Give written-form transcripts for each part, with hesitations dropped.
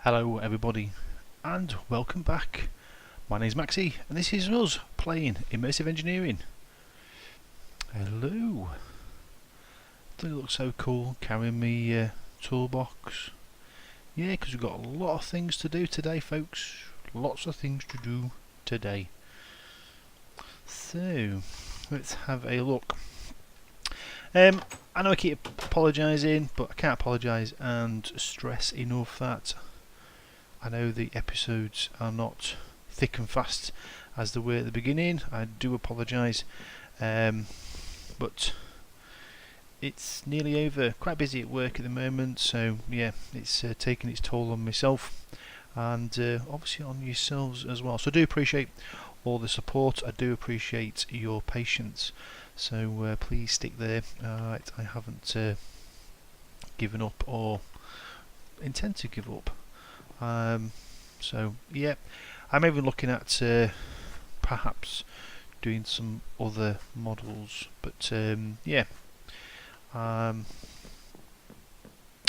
Hello everybody and welcome back. My name's Maxi and this is us playing Immersive Engineering. Hello. Doesn't it look so cool carrying me toolbox? Yeah, because we've got a lot of things to do today, folks. Lots of things to do today. So let's have a look. I know I keep apologising, but I can't apologise and stress enough that I know the episodes are not thick and fast as they were at the beginning. I do apologise, but it's nearly over. Quite busy at work at the moment, so yeah, it's taking its toll on myself and obviously on yourselves as well. So I do appreciate all the support. I do appreciate your patience. So please stick there. Alright, I haven't given up or intend to give up. So yeah, I'm even looking at perhaps doing some other models, but yeah, other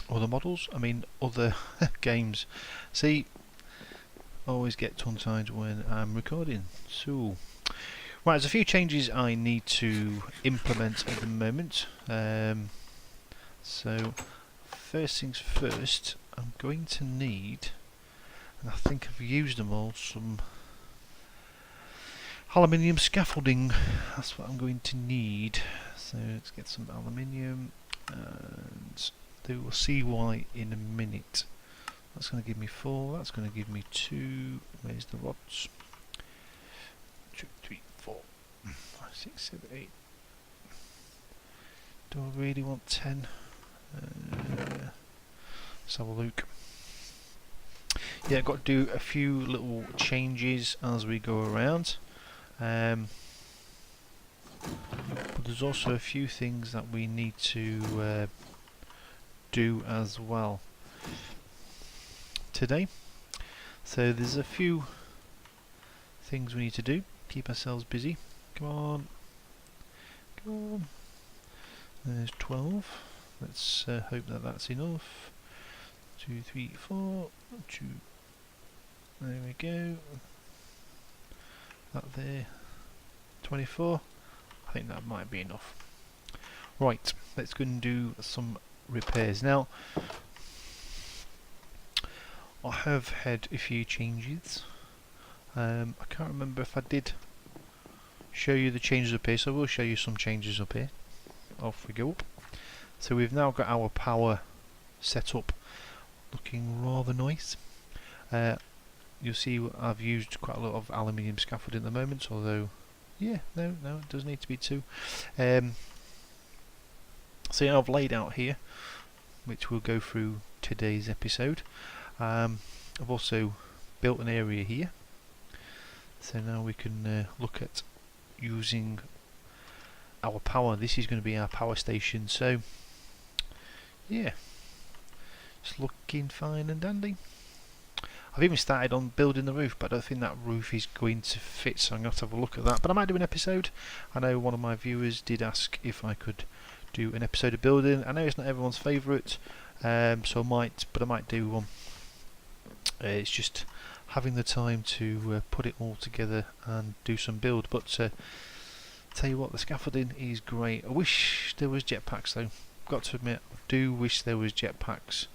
models, I mean other games. See, I always get tongue-tied when I'm recording. So right, there's a few changes I need to implement at the moment. So first things first, I'm going to need, and I think I've used them all, some aluminium scaffolding. That's what I'm going to need. So let's get some aluminium, and we'll see why in a minute. That's going to give me 4, that's going to give me 2, where's the rods? 2, 3, 4, 5, 6, 7, 8. Do I really want 10? Let's have a look. Yeah, I've got to do a few little changes as we go around, but there's also a few things that we need to do as well today. So there's a few things we need to do, keep ourselves busy. Come on, come on. There's 12. Let's hope that that's enough. 2, 3, 4, 2. There we go. That there. 24. I think that might be enough. Right, let's go and do some repairs. Now, I have had a few changes. I can't remember if I did show you the changes up here, so I will show you some changes up here. Off we go up. So we've now got our power set up, looking rather nice. You'll see I've used quite a lot of aluminium scaffolding at the moment, although yeah, no, it does need to be 2. So yeah, I've laid out here, which we'll go through today's episode. I've also built an area here, so now we can look at using our power. This is going to be our power station, so yeah, it's looking fine and dandy. I've even started on building the roof, but I don't think that roof is going to fit, so I'm going to have a look at that. But I might do an episode. I know one of my viewers did ask if I could do an episode of building. I know it's not everyone's favourite, so I might do one. It's just having the time to put it all together and do some build. But tell you what, the scaffolding is great. I wish there was jetpacks though. Got to admit, I do wish there was jetpacks.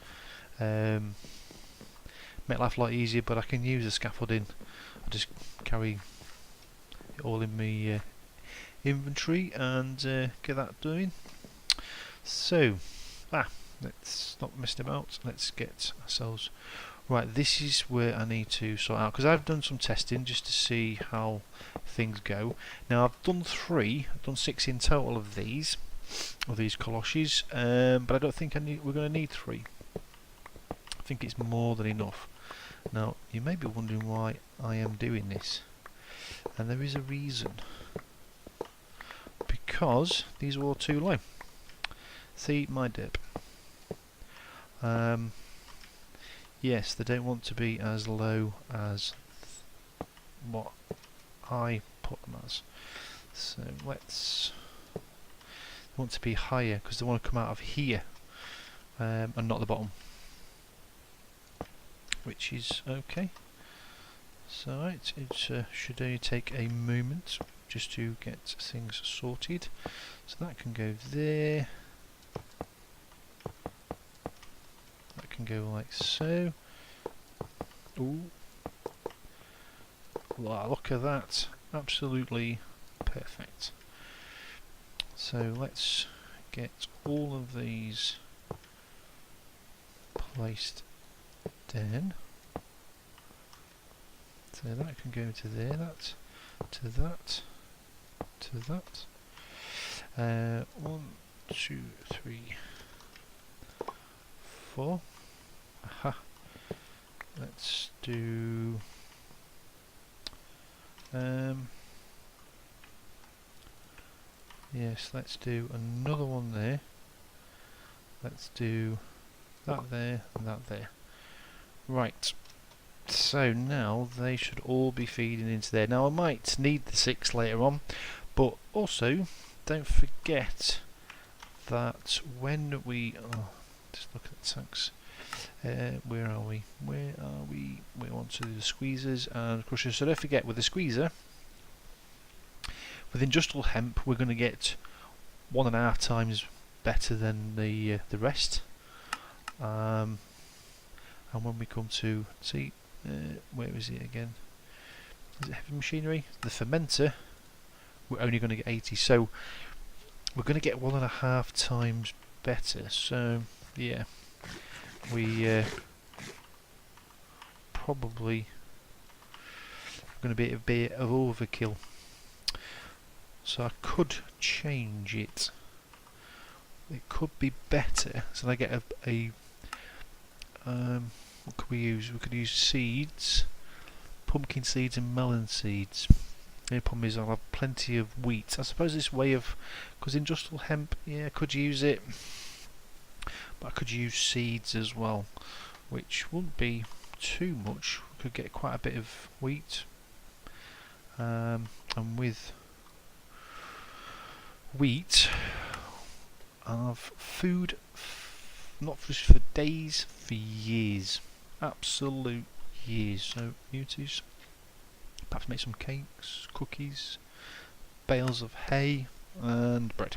Make life a lot easier, but I can use the scaffolding. I just carry it all in my inventory and get that doing. So, let's not mess about. Let's get ourselves right. This is where I need to sort out, because I've done some testing just to see how things go. Now I've done 3. I've done 6 in total of these colossus, but I don't think we're going to need 3. I think it's more than enough. Now you may be wondering why I am doing this, and there is a reason. Because these are all too low. See my dip. Yes, they don't want to be as low as what I put them as. So let's want to be higher, because they want to come out of here and not the bottom. which is okay. So it should only take a moment just to get things sorted. So that can go there. That can go like so. Ooh. Wow, look at that. Absolutely perfect. So let's get all of these placed down. So that can go to there, that, to that, to that. 1, 2, 3, 4. Aha. Let's do yes, let's do another one there. Let's do that there and that there. Right. So now they should all be feeding into there. Now I might need the 6 later on, but also don't forget that when we just look at the tanks. Where are we? Where are we? We want to do the squeezers and crushers. So don't forget, with the squeezer, with industrial hemp, we're going to get 1.5 times better than the rest. And when we come to see, where is it again? Is it heavy machinery? The fermenter, we're only going to get 80. So we're going to get 1.5 times better. So yeah. We probably going to be a bit of overkill, so I could change it. It could be better. So I get a what could we use? We could use seeds, pumpkin seeds and melon seeds. The problem is I'll have plenty of wheat. I suppose this way of, because industrial hemp, yeah, I could use it. But I could use seeds as well, which wouldn't be too much. We could get quite a bit of wheat, and with wheat I'll have food, not just for days, for years, absolute years. So Utilities, perhaps make some cakes, cookies, bales of hay and bread.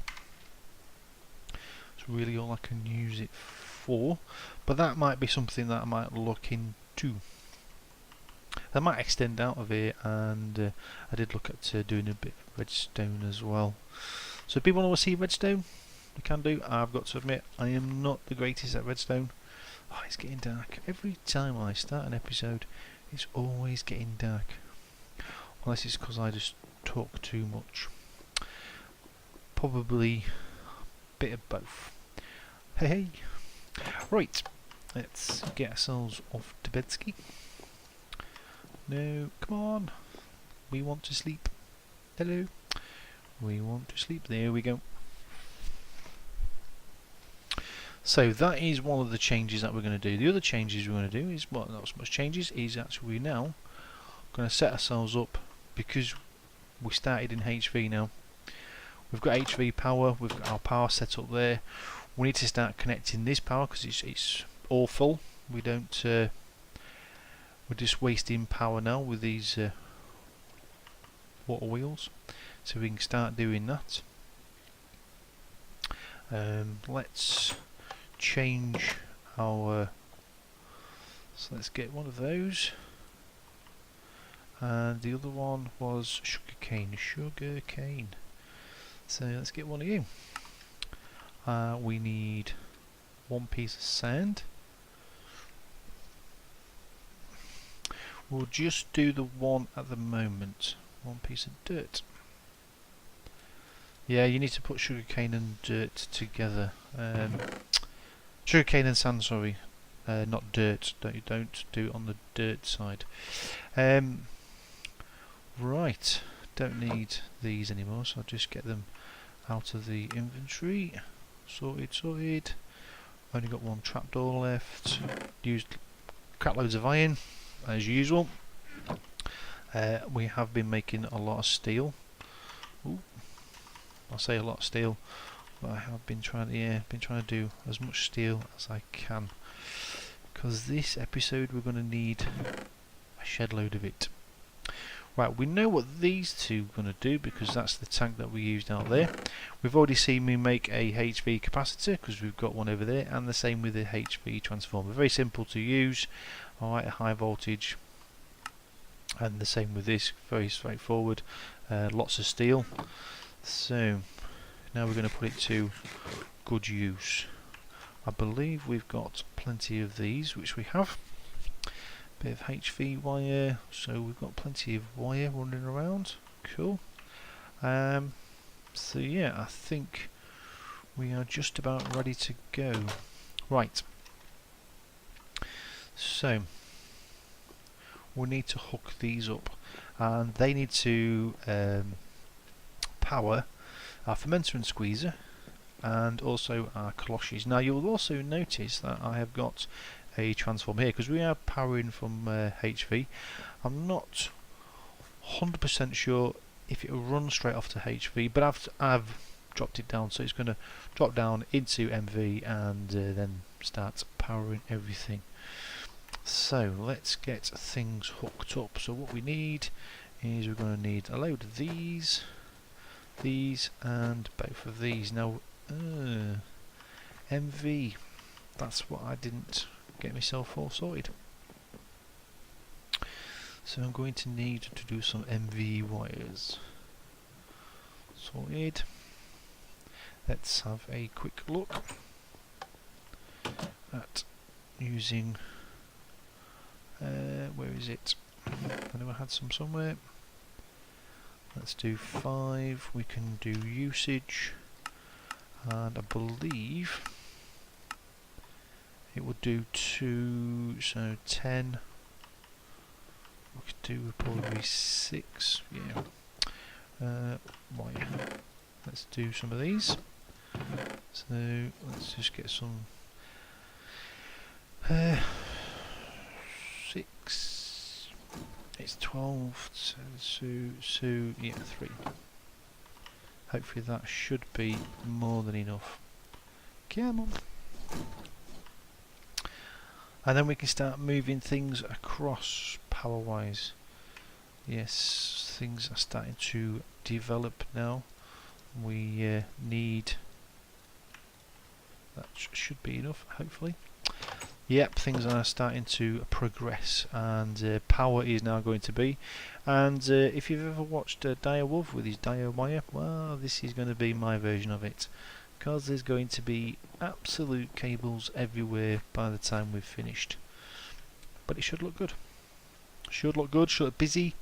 Really all I can use it for, but that might be something that I might look into. I might extend out of here, and I did look at doing a bit of redstone as well. So if people want to see redstone, they can do. I've got to admit, I am not the greatest at redstone. Oh, it's getting dark. Every time I start an episode, it's always getting dark. Unless it's because I just talk too much. Probably a bit of both. Hey, right, let's get ourselves off to bedski. No, come on, we want to sleep. Hello, we want to sleep. There we go. So that is one of the changes that we're going to do. The other changes we're going to do is, well, not so much changes, is actually now going to set ourselves up, because we started in HV now. We've got HV power, we've got our power set up there. We need to start connecting this power because it's all full. We don't. We're just wasting power now with these water wheels, so we can start doing that. Let's change our. So let's get one of those, and the other one was sugarcane. Sugarcane. So let's get one of you. We need 1 piece of sand. We'll just do the one at the moment. 1 piece of dirt. Yeah, you need to put sugarcane and dirt together. Sugarcane and sand, sorry. Not dirt. Don't do it on the dirt side. Right. Don't need these anymore, so I'll just get them out of the inventory. Sorted. Only got 1 trapdoor left. Used crap loads of iron, as usual. We have been making a lot of steel. Ooh. I say a lot of steel, but I have been trying to do as much steel as I can. because this episode we're going to need a shed load of it. Right, we know what these two are going to do because that's the tank that we used out there. We've already seen me make a HV capacitor because we've got one over there, and the same with the HV transformer. Very simple to use. Alright, high voltage, and the same with this, very straightforward. Lots of steel. So now we're going to put it to good use. I believe we've got plenty of these, which we have. Bit of HV wire, so we've got plenty of wire running around. Cool. So yeah, I think we are just about ready to go. Right. So we need to hook these up, and they need to power our fermenter and squeezer, and also our cloches. Now you'll also notice that I have got a transformer here because we are powering from HV. I'm not 100% sure if it will run straight off to HV, but I've dropped it down, so it's going to drop down into MV and then start powering everything. So let's get things hooked up. So what we need is we're going to need a load of these, and both of these. Now MV, that's what I didn't get myself all sorted. So I'm going to need to do some MV wires. Sorted. Let's have a quick look at using where is it? I know I had some somewhere. Let's do 5. We can do usage, and I believe it would do 2, so 10. We could do probably 6. Yeah. Right. Let's do some of these. So let's just get some 6. It's 12. So yeah, 3. Hopefully that should be more than enough. Come on. And then we can start moving things across power wise. Yes, things are starting to develop now. We need, that should be enough, hopefully. Yep, things are starting to progress, and power is now going to be. And if you've ever watched Dire Wolf with his Dire Wire, well, this is going to be my version of it, because there's going to be absolute cables everywhere by the time we've finished. But it should look good. Should look good, should look busy.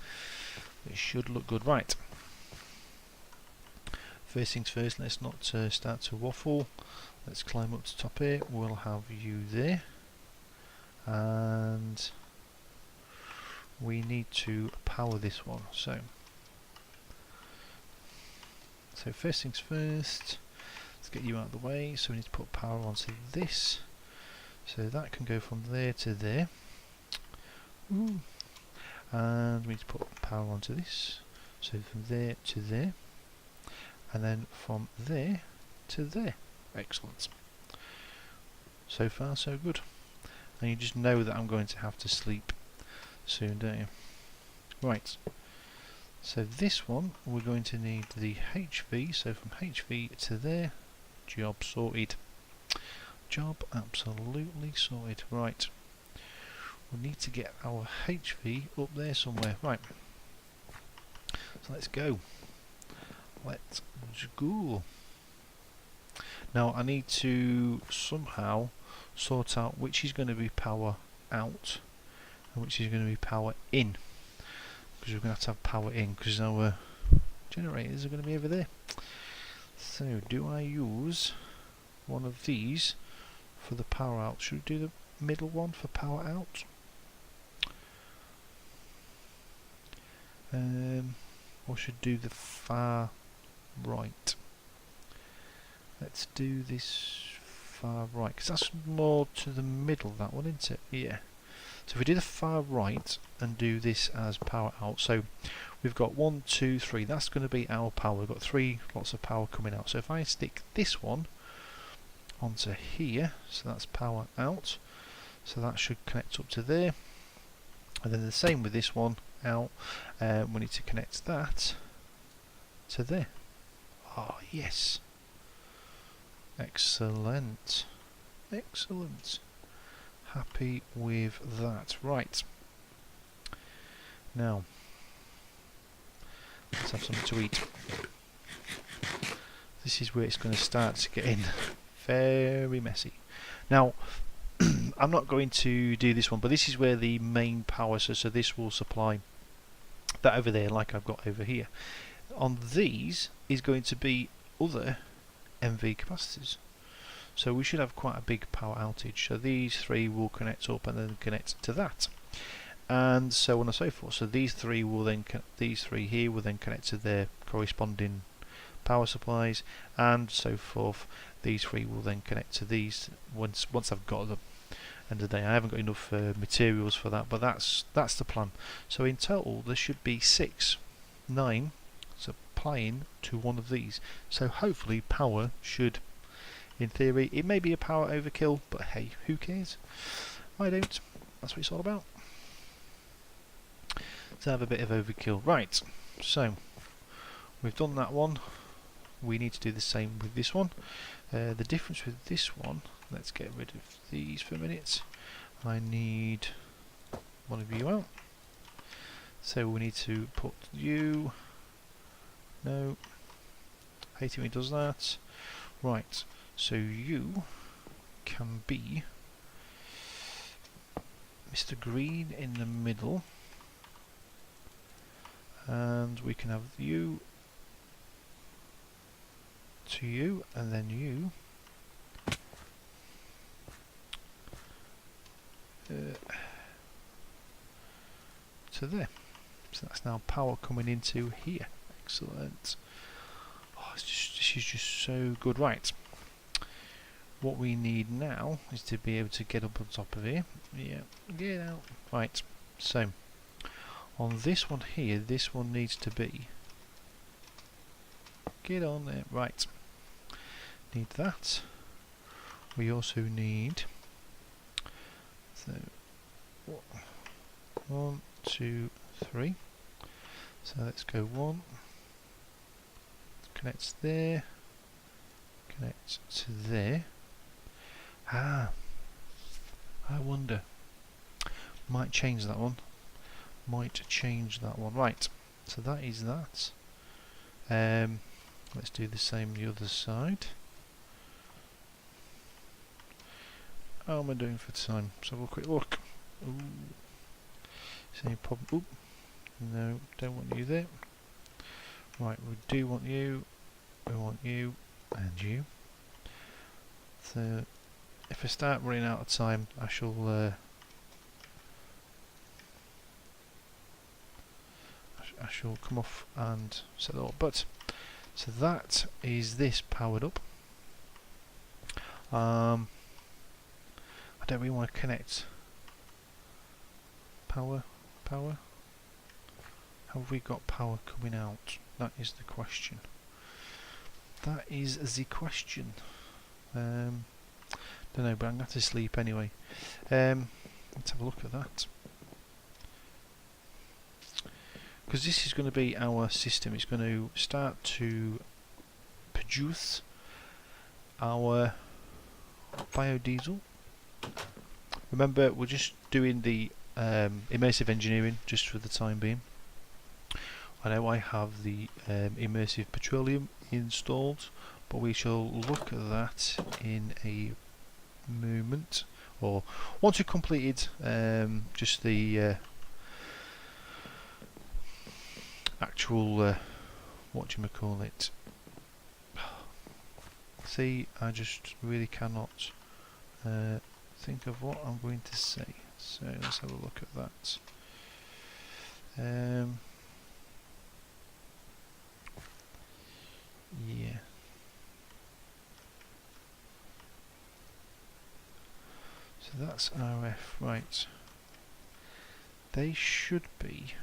It should look good. Right. First things first, let's not start to waffle. Let's climb up to top here. We'll have you there. And we need to power this one. So first things first, let's get you out of the way. So we need to put power onto this. So that can go from there to there. Ooh. And we need to put power onto this. So from there to there. And then from there to there. Excellent. So far so good. And you just know that I'm going to have to sleep soon, don't you? Right. So this one we're going to need the HV, so from HV to there. Job sorted. Job absolutely sorted. Right. We need to get our HV up there somewhere. Right. So let's go. Let's go. Now I need to somehow sort out which is going to be power out and which is going to be power in, because we're going to have power in because our generators are going to be over there. So do I use one of these for the power out? Should we do the middle one for power out? Or should do the far right? Let's do this far right, because that's more to the middle, that one, isn't it? Yeah. So if we do the far right and do this as power out, so we've got 1, 2, 3, that's going to be our power. We've got 3 lots of power coming out. So if I stick this one onto here, so that's power out. So that should connect up to there. And then the same with this one out. We need to connect that to there. Oh yes. Excellent. Excellent. Happy with that. Right. Now, let's have something to eat. This is where it's going to start to get in very messy. Now, I'm not going to do this one, but this is where the main power, so this will supply that over there like I've got over here. On these is going to be other MV capacitors. So we should have quite a big power outage. So these three will connect up and then connect to that. And so on and so forth. So these three will then these three here will then connect to their corresponding power supplies, and so forth. These three will then connect to these once I've got them. End of the day, I haven't got enough materials for that, but that's the plan. So in total, there should be 9 supplying to one of these. So hopefully, power should, in theory, it may be a power overkill, but hey, who cares? I don't. That's what it's all about. To have a bit of overkill. Right, so we've done that one. We need to do the same with this one. The difference with this one, let's get rid of these for a minute. I need one of you out. So we need to put you. No. Hate it when he does that. Right, so you can be Mr. Green in the middle. And we can have you to you, and then you to there. So that's now power coming into here. Excellent. Oh, this is just so good. Right. What we need now is to be able to get up on top of here. Yeah, get out. Right. So on this one here, this one needs to be. Get on there. Right. Need that. We also need. So 1, 2, 3. So let's go 1. Connects there. Connects to there. Ah. I wonder. Might change that one. Might change that one. Right. So that is that. Let's do the same the other side. How am I doing for time? Let's have a quick look. Ooh. Is there any problem? Oop. No, don't want you there. Right, we do want you. We want you and you. So if I start running out of time, I shall come off and set that up. But so that is this powered up. I don't really want to connect power. Have we got power coming out? That is the question. That is the question. Don't know, but I'm going to have to sleep anyway. Let's have a look at that. Because this is going to be our system. It's going to start to produce our biodiesel. Remember, we're just doing the immersive engineering just for the time being. I know I have the Immersive Petroleum installed, but we shall look at that in a moment, or once we've completed just the actual whatchamacallit. See, I just really cannot think of what I'm going to say, so let's have a look at that. Yeah. So that's RF, right. They should be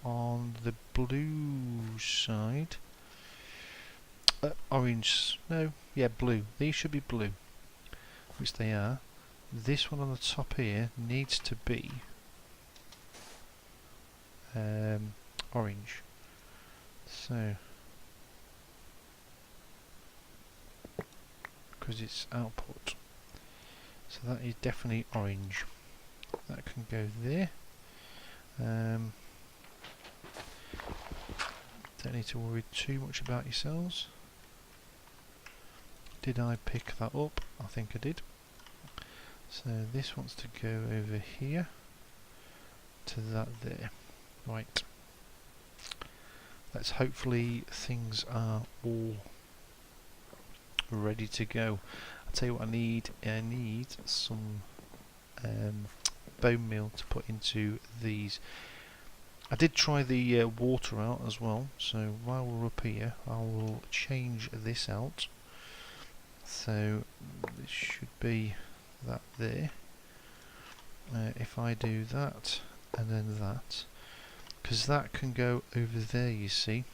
on the blue side. Orange, no, yeah, blue. These should be blue, which they are. this one on the top here needs to be orange. So, because it's output, so that is definitely orange. That can go there. Don't need to worry too much about yourselves. Did I pick that up? I think I did. So this wants to go over here to that there. Right. Let's hopefully things are all ready to go. I'll tell you what I need. I need some bone meal to put into these. I did try the water out as well, so while we're up here I will change this out. So this should be that there. If I do that and then that, because that can go over there, you see.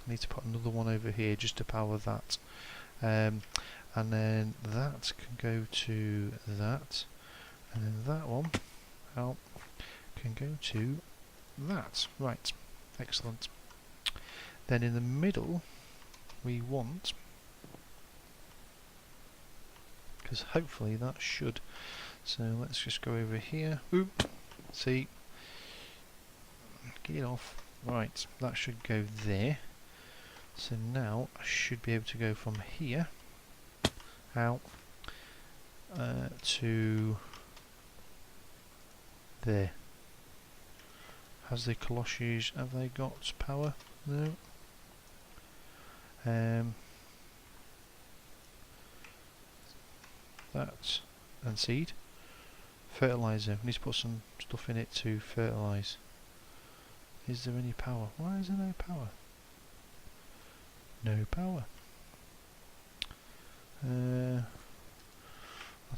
I need to put another one over here just to power that. And then that can go to that, and then that one can go to that. Right, excellent. Then in the middle we want, because hopefully that should, so let's just go over here. Oop, see, get it off. Right, that should go there. So now I should be able to go from here out to there. Has the Colossus, have they got power? No. That and seed. Fertilizer. We need to put some stuff in it to fertilise. Is there any power? Why is there no power? No power. Let's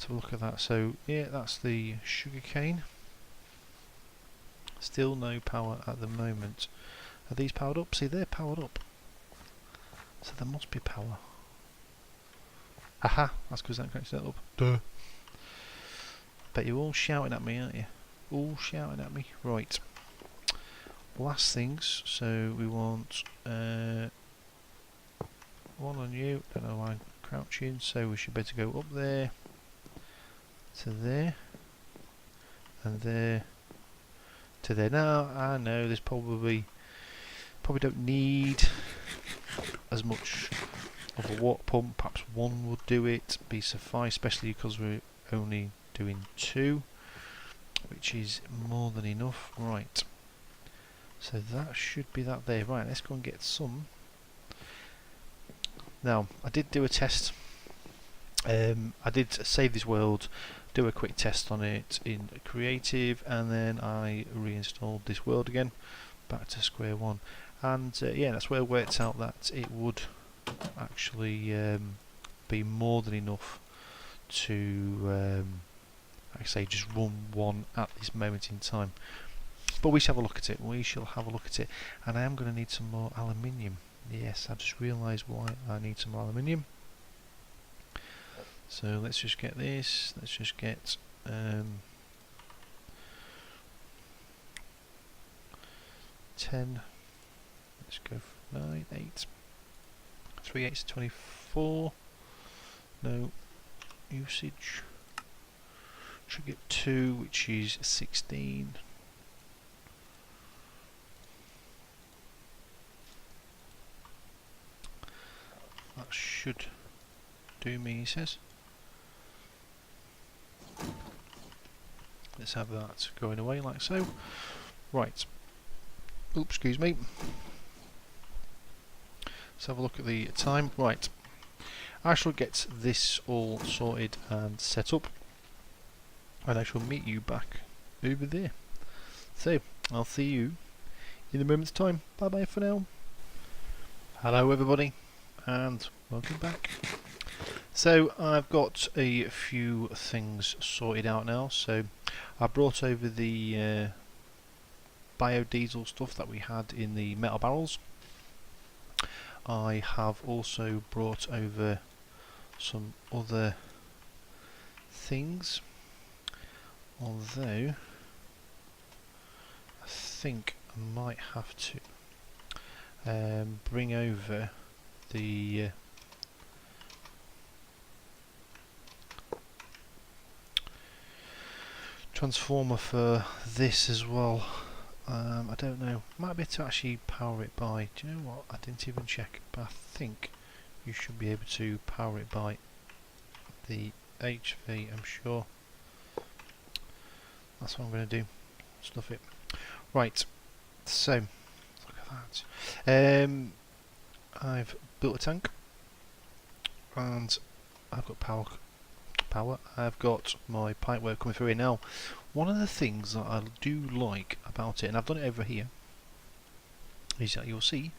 have a look at that. So yeah, that's the sugar cane. Still no power at the moment. Are these powered up? See, they're powered up. So there must be power. Aha! That's because that connects that up. Duh. Bet you're all shouting at me, aren't you? All shouting at me. Right. Last things. So we want one on you. Don't know why I'm crouching. So we should better go up there to there and there to there. Now I know there's probably don't need as much of a water pump. Perhaps one would do it, be suffice, especially because we're only doing 2, which is more than enough. Right, so that should be that there. Right, let's go and get some. Now I did do a test. I did save this world, do a quick test on it in creative, and then I reinstalled this world again, back to square one. And yeah, that's where it worked out that it would actually be more than enough to, like I say, just run one at this moment in time. But we shall have a look at it. We shall have a look at it. And I am going to need some more aluminium. Yes, I just realised why I need some aluminium. So let's just get this. Let's just get 10. Let's go for 9, 8. 3 8 is 24. No usage. Should get 2, which is 16. That should do me, he says. Let's have that going away like so. Right. Oops, excuse me. Let's have a look at the time. Right. I shall get this all sorted and set up, and I shall meet you back over there. So, I'll see you in a moment's time. Bye bye for now. Hello everybody, and welcome back. So I've got a few things sorted out now. So I brought over the biodiesel stuff that we had in the metal barrels. I have also brought over some other things. Although I think I might have to bring over the transformer for this as well. I don't know, might be able to actually power it by, do you know what, I didn't even check, but I think you should be able to power it by the HV, I'm sure. That's what I'm going to do, stuff it. Right, so look at that. I've built a tank and I've got power. I've got my pipework coming through here now. One of the things that I do like about it, and I've done it over here, is that you'll see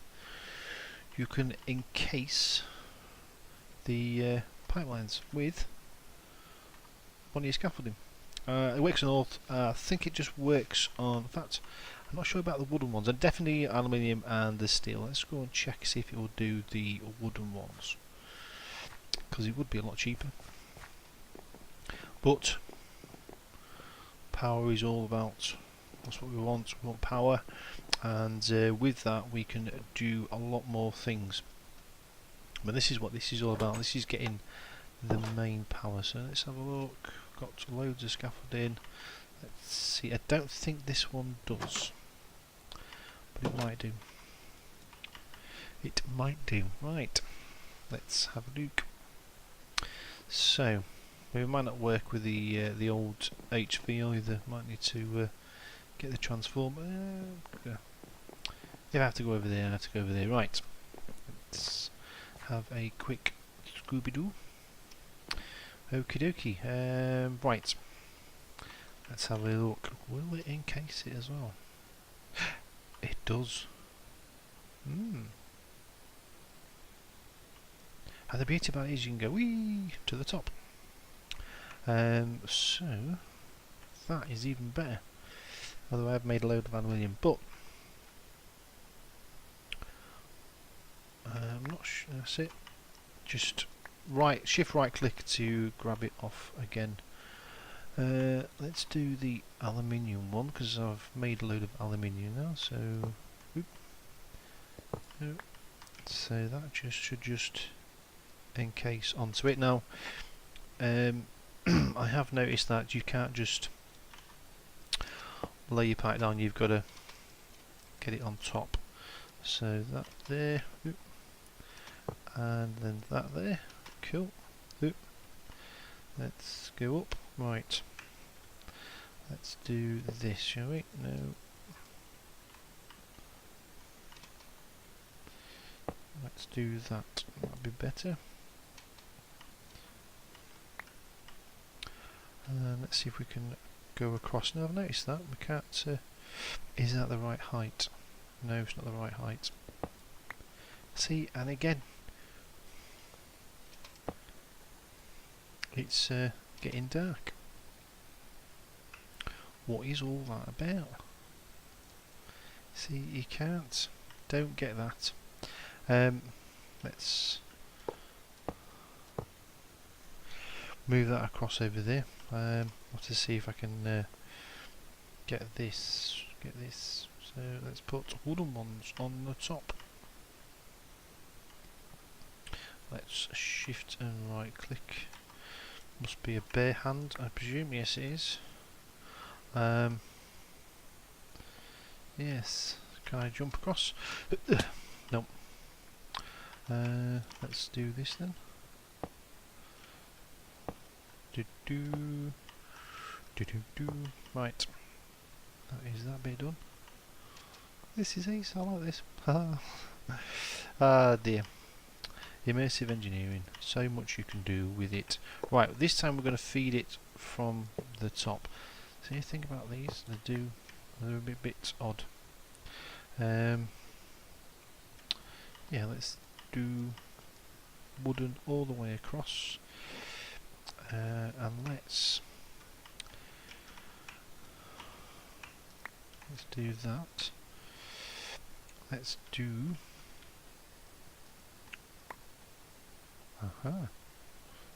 you can encase the pipelines with one of your scaffolding. It works on all. I think it just works on. In fact, I'm not sure about the wooden ones. And definitely aluminium and the steel. Let's go and check, see if it will do the wooden ones, because it would be a lot cheaper. But power is all about. That's what we want. We want power, and with that we can do a lot more things. But this is what this is all about. This is getting the main power. So let's have a look. Got loads of scaffolding. Let's see. I don't think this one does, but it might do. It might do. Right. Let's have a look. So we might not work with the old HV either. Might need to get the transformer. If I have to go over there, I have to go over there. Right. Let's have a quick Scooby-Doo. Okie dokie. Right. Let's have a look. Will it encase it as well? It does. And the beauty about it is you can go wee to the top. So that is even better. Although I've made a load of aluminium, but I'm not sure. That's it. Just shift right click to grab it off again. Let's do the aluminium one because I've made a load of aluminium now. So, so that should just encase onto it now. I have noticed that you can't just lay your pipe down, you've got to get it on top. So that there, and then that there, cool. Let's go up, right. Let's do this, shall we? No. Let's do that, that'd be better. And let's see if we can go across. Now I've noticed that we can't. Is that the right height? No, it's not the right height. See, and again, it's getting dark. What is all that about? See, you can't. Don't get that. Let's move that across over there. I'll have to see if I can get this. So let's put wooden ones on the top. Let's shift and right click. Must be a bare hand, I presume. Yes, it is. Yes. Can I jump across? Nope. Let's do this then. Right. That is that bit done. This is ace, I like this. Ah dear. Immersive engineering. So much you can do with it. Right, this time we're going to feed it from the top. So you think about these, they're a bit odd. Yeah, let's do wooden all the way across. And let's do that. Let's do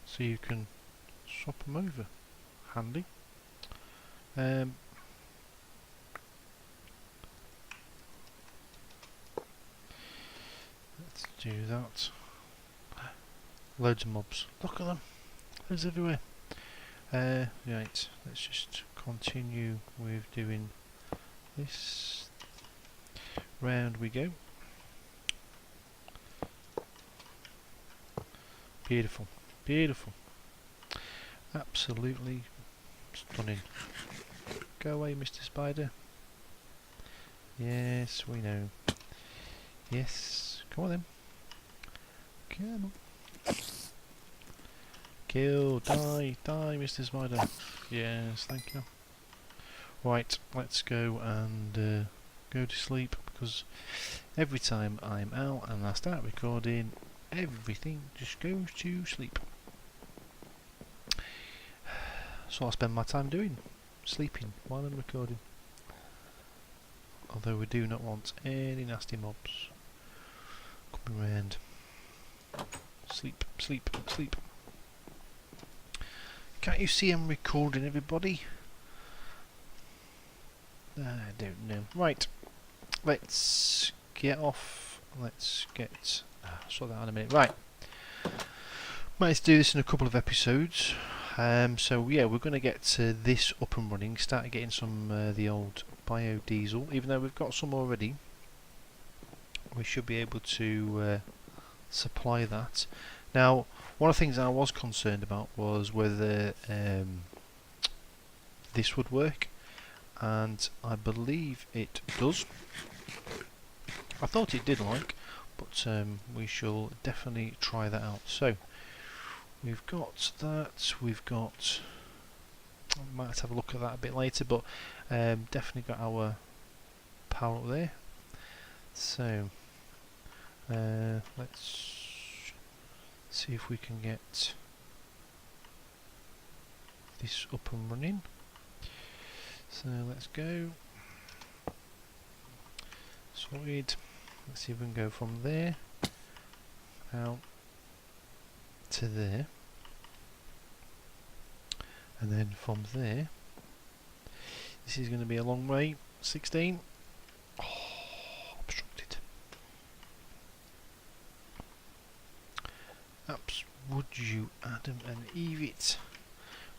so you can swap them over. Handy. Um, let's do that. Loads of mobs. Look at them. There's everywhere. Right, let's just continue with doing this. Round we go. Beautiful, beautiful. Absolutely stunning. Go away, Mr. Spider. Yes, we know. Yes, come on then. Come on. Kill, die, Mr. Spider. Yes, thank you. Right, let's go and go to sleep, because every time I'm out and I start recording, everything just goes to sleep. So I spend my time doing, sleeping while I'm recording. Although we do not want any nasty mobs coming round. Sleep, sleep, sleep. Can't you see I'm recording, everybody? I don't know. Right, let's get off. Let's get... sort that out in a minute. Right. Let's do this in a couple of episodes. So yeah, we're going to get this up and running. Start getting some the old biodiesel. Even though we've got some already, we should be able to supply that. Now, one of the things I was concerned about was whether this would work, and I believe it does. I thought it did, but we shall definitely try that out. So we've got that. We've got... I might have a look at that a bit later, but definitely got our power up there. So let's see if we can get this up and running. So let's go. Sorted. Let's see if we can go from there out to there, and then from there, this is going to be a long way. 16. Oh, obstructed. Would you, Adam and Eve, it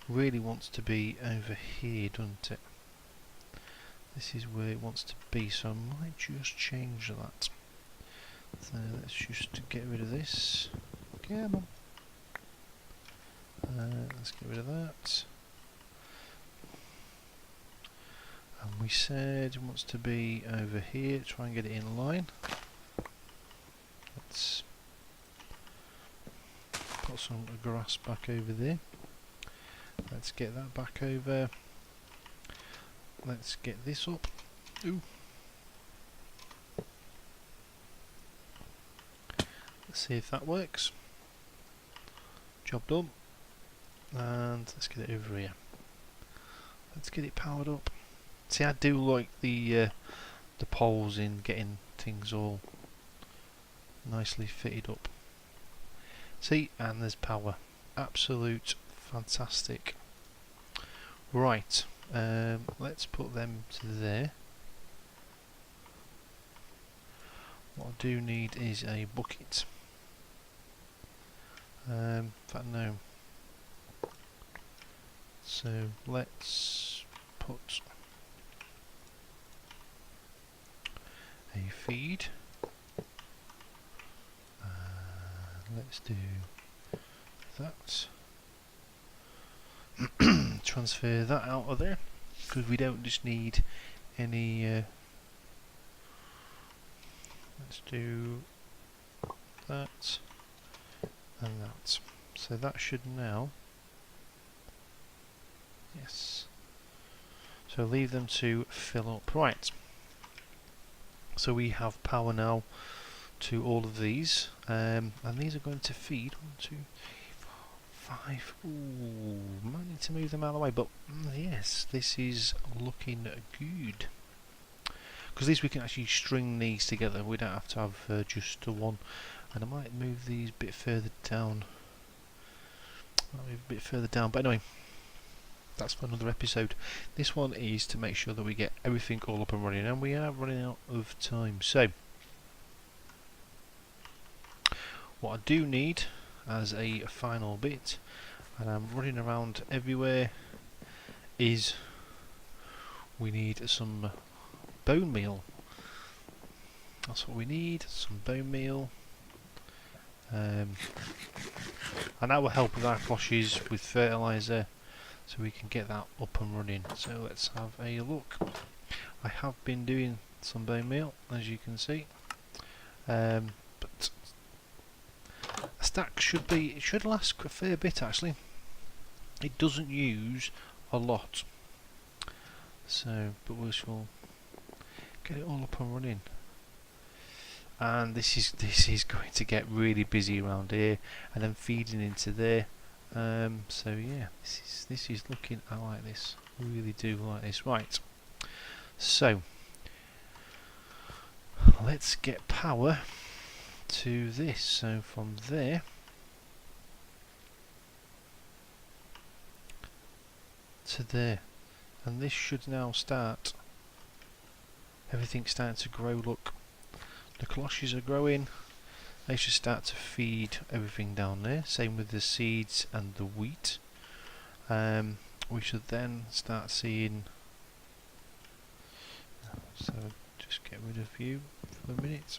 really wants to be over here, doesn't it? This is where it wants to be, so I might just change that. So let's just get rid of this. Come on. Let's get rid of that. And we said it wants to be over here. Try and get it in line. Let's put some grass back over there. Let's get that back over. Let's get this up. Ooh. Let's see if that works. Job done. And let's get it over here. Let's get it powered up. See, I do like the poles in getting things all nicely fitted up. See, and there's power. Absolute fantastic. Right, let's put them to there. What I do need is a bucket. In fact, no. So let's put a feed. Let's do that. Transfer that out of there, because we don't just need any. Let's do that and that. So that should now. Yes. So leave them to fill up. Right. So we have power now to all of these, and these are going to feed 1, 2, 3, 4, 5. Ooh, might need to move them out of the way, but yes, this is looking good. Because these we can actually string these together. We don't have to have just the one. And I might move these a bit further down. But anyway. that's for another episode. This one is to make sure that we get everything all up and running, and we are running out of time. So what I do need as a final bit, and I'm running around everywhere, is we need some bone meal. That's what we need, some bone meal. And that will help with our cloches with fertiliser, so we can get that up and running. So let's have a look. I have been doing some bone meal, as you can see, but a stack should last a fair bit actually. It doesn't use a lot, so but we shall get it all up and running. And this is going to get really busy around here, and then feeding into there. So yeah, this is looking. I like this. I really do like this. Right. So let's get power to this. So from there to there, and this should now start. Everything's starting to grow. Look. The cloches are growing. They should start to feed everything down there. Same with the seeds and the wheat. We should then start seeing. So just get rid of you for a minute.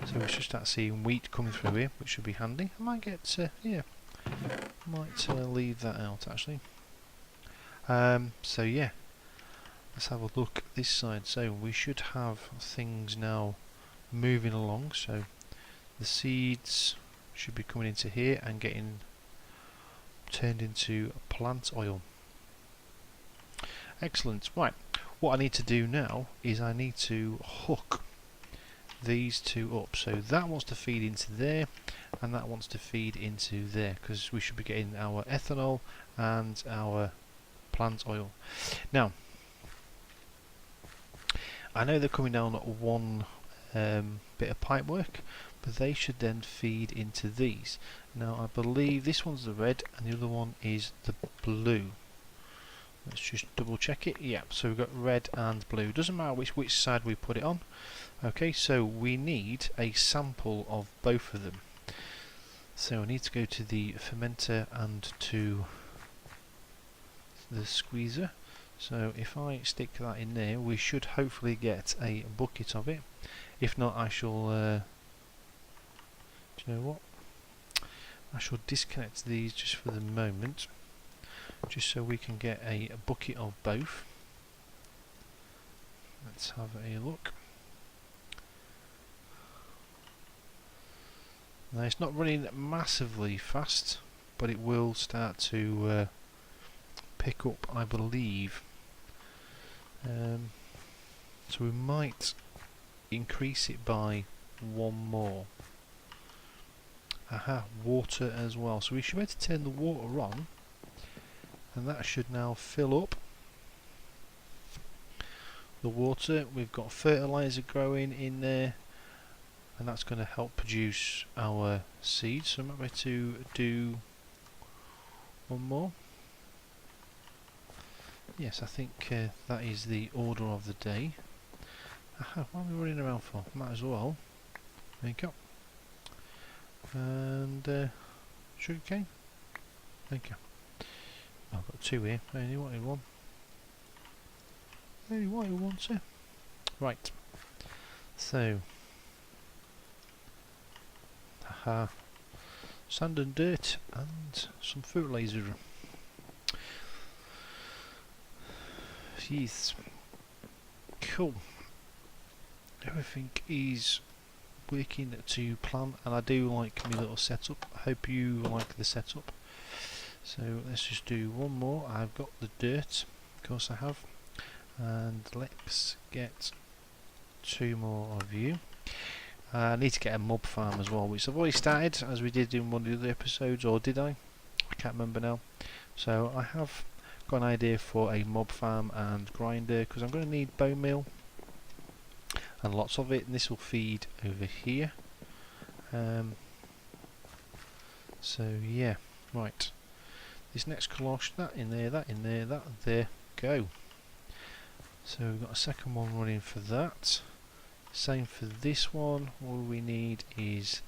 So we should start seeing wheat coming through here, which should be handy. I might get leave that out actually. So yeah. Let's have a look at this side. So we should have things now moving along. So the seeds should be coming into here and getting turned into plant oil. Excellent. Right, what I need to do now is I need to hook these two up. So that wants to feed into there, and that wants to feed into there, because we should be getting our ethanol and our plant oil. Now I know they're coming down at one bit of pipe work, but they should then feed into these. Now I believe this one's the red and the other one is the blue. Let's just double check it. Yeah, so we've got red and blue. Doesn't matter which side we put it on. Okay, so we need a sample of both of them. So I need to go to the fermenter and to the squeezer. So if I stick that in there, we should hopefully get a bucket of it. If not, I shall do you know what? I shall disconnect these just for the moment, just so we can get a bucket of both. Let's have a look. Now it's not running massively fast, but it will start to pick up, I believe. So we might increase it by one more. Aha, water as well. So we should be able to turn the water on, and that should now fill up the water. We've got fertilizer growing in there, and that's going to help produce our seeds. So I'm about to do one more. Yes, I think that is the order of the day. Aha, what are we running around for? Might as well. There you go. And sugar cane. Thank you. I've got two here. I only wanted one. I only wanted one, sir. Right. So. Aha. Sand and dirt and some fertilizer. Yes. Cool. Everything is working to plan, and I do like my little setup. I hope you like the setup. So let's just do one more. I've got the dirt, of course I have, and let's get two more of you. I need to get a mob farm as well, which I've already started, as we did in one of the other episodes, or did I? I can't remember now. So I have got an idea for a mob farm and grinder, because I'm going to need bone meal and lots of it, and this will feed over here. So yeah, right, this next cloche, that in there, that in there, that there, go. So we've got a second one running for that. Same for this one. All we need is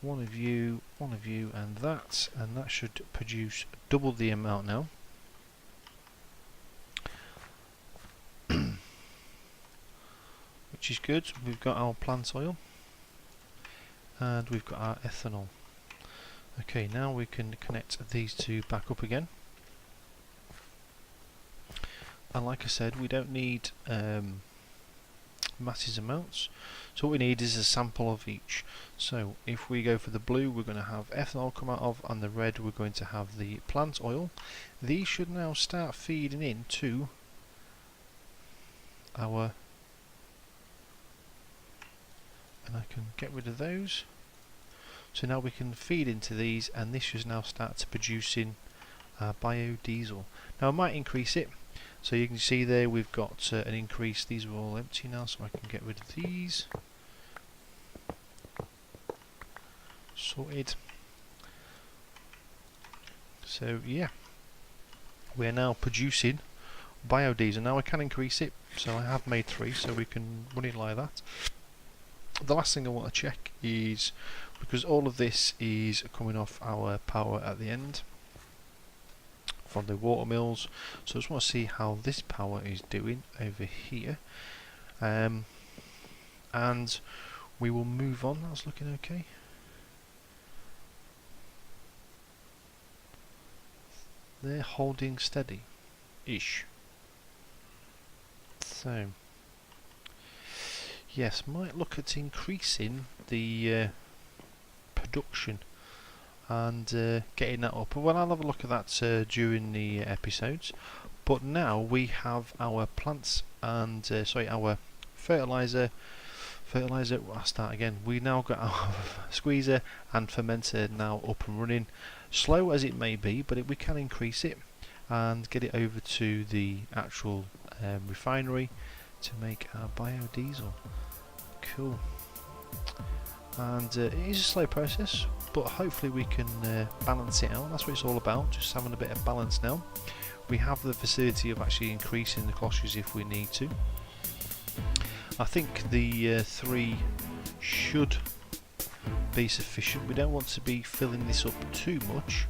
one of you, and that should produce double the amount now. Which is good. We've got our plant oil and we've got our ethanol. Okay, now we can connect these two back up again. And like I said, we don't need massive amounts, so what we need is a sample of each. So if we go for the blue, we're going to have ethanol come out of, and the red we're going to have the plant oil. These should now start feeding into our, and I can get rid of those. So now we can feed into these, and this should now start to producing biodiesel. Now I might increase it. So you can see there we've got an increase. These are all empty now, so I can get rid of these. Sorted. So yeah, we're now producing biodiesel. Now I can increase it, so I have made 3, so we can run it like that. The last thing I want to check is, because all of this is coming off our power at the end from the water mills, so I just want to see how this power is doing over here, and we will move on. That's looking okay. They're holding steady ish. So yes, might look at increasing the production and getting that up. Well, I'll have a look at that during the episodes. But now we have our plants and our fertilizer. I'll start again. We now got our squeezer and fermenter now up and running. Slow as it may be, but we can increase it and get it over to the actual refinery to make our biodiesel. Cool. And it is a slow process, but hopefully we can balance it out. That's what it's all about, just having a bit of balance now. We have the facility of actually increasing the cloches if we need to. I think the 3 should be sufficient. We don't want to be filling this up too much.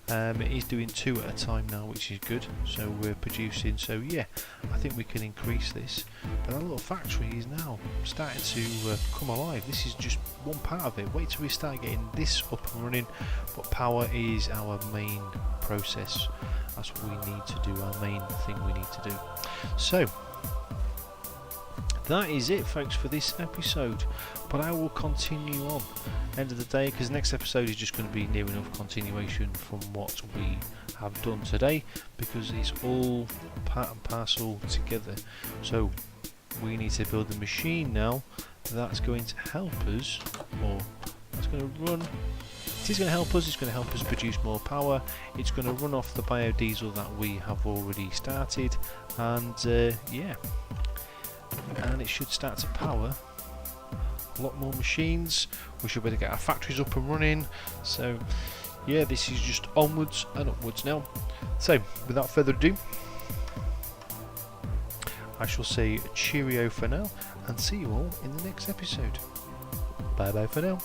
It is doing 2 at a time now, which is good, so we're producing. So yeah, I think we can increase this. But our little factory is now starting to come alive. This is just one part of it. Wait till we start getting this up and running. But power is our main process. That's what we need to do, our main thing we need to do. So that is it, folks, for this episode, but I will continue on end of the day, because the next episode is just going to be near enough continuation from what we have done today, because it's all part and parcel together. So we need to build the machine now that's going to help us, or that's going to run. It is going to help us. It's going to help us produce more power. It's going to run off the biodiesel that we have already started, and yeah, and it should start to power a lot more machines. We should be able to get our factories up and running. So yeah, this is just onwards and upwards now. So without further ado, I shall say cheerio for now, and see you all in the next episode. Bye bye for now.